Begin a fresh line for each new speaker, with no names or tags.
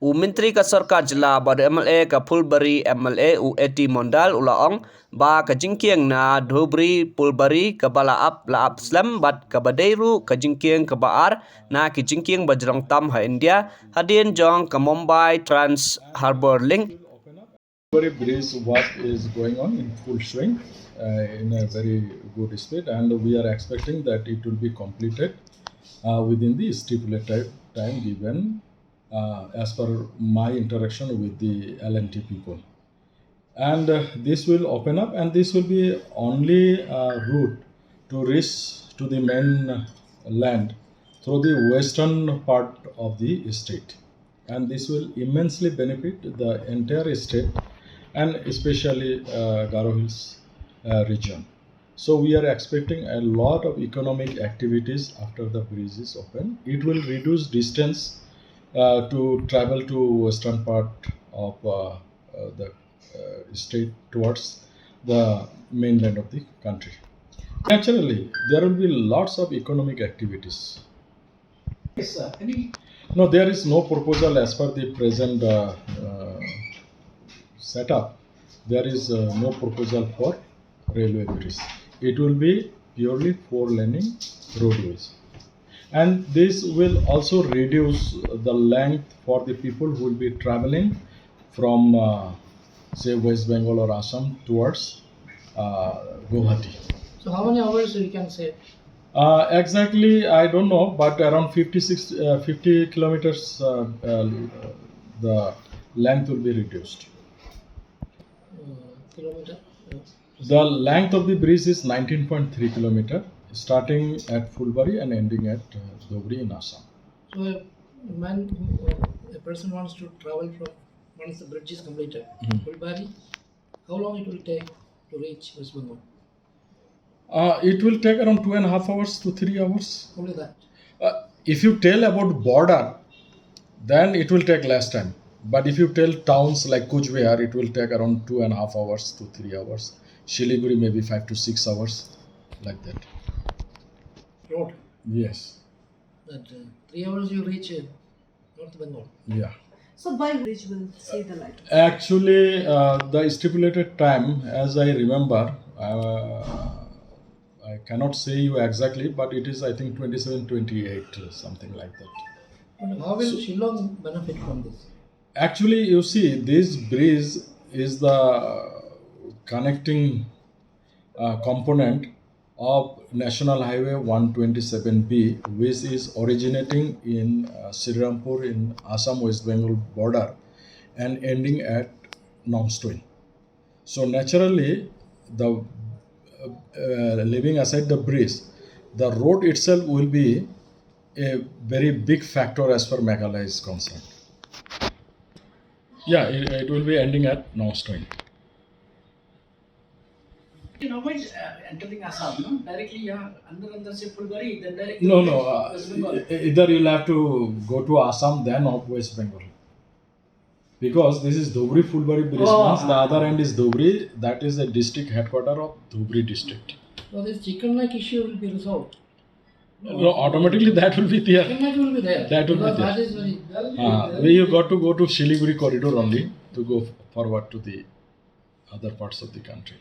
U Menteri ka Sarkar Jylla pada MLA ka Phulbari MLA u eti Mondal ulaong ba ka Jingkieng na Dhubri Phulbari ka balaap laap Islam bat ka Badairu ka Jingkieng ka Baar na ki Jingkieng Bajrang Tam ha India hadin jong ka Mumbai Trans Harbour Link.
Phulbari bridge work is going on in full swing in a very good speed, and we are expecting that it will be completed within the stipulated time given as per my interaction with the L&T people. And this will open up, and this will be only route to reach to the main land through the western part of the state, and this will immensely benefit the entire state and especially Garo Hills region. So we are expecting a lot of economic activities after the bridge is open. It will reduce distance to travel to western part of the state towards the mainland of the country. Naturally, there will be lots of economic activities.
Yes, sir.
No, there is no proposal as per the present setup. There is no proposal for railway bridge. It will be purely 4-laning roadways. And this will also reduce the length for the people who will be traveling from say West Bengal or Assam towards Guwahati.
So how many hours we can say?
Exactly, I don't know, but around 50 kilometers the length will be reduced.
Kilometer?
The length of the bridge is 19.3 kilometer, starting at Phulbari and ending at Dhubri in Assam.
So a person wants to travel from once the bridge is completed, Phulbari, how long it will take to reach West Bengal?
It will take around 2.5 hours to 3 hours.
Only that.
If you tell about border, then it will take less time. But if you tell towns like Kujbehar, it will take around 2.5 hours to 3 hours. Shiliguri maybe 5 to 6 hours, like that.
Road.
Yes.
That 3 hours you reach North Bengal.
Yeah.
So by which will see the light?
Actually, the stipulated time, as I remember, I cannot say you exactly, but it is I think 27, 28, something like that.
But how will Shillong benefit from this?
Actually, you see, this bridge is the connecting component of National Highway 127B, which is originating in Srirampur in Assam West Bengal border and ending at Nongstoin. So naturally, the leaving aside the bridge, the road itself will be a very big factor as far Meghalaya is concerned. Yeah, it will be ending at Nongstoin.
You avoid entering Assam, no? Directly under say Phulbari, then directly West Bengal.
Either you'll have to go to Assam, then of West Bengal. Because this is Dhubri Phulbari bridge, means the other end is Dhubri, that is the district headquarter of Dhubri district.
So this chicken neck issue will be resolved.
No, automatically that will be there.
Chicken neck will be there.
That will be there.
That is very
You got to go to Shiliguri corridor only to go forward to the other parts of the country.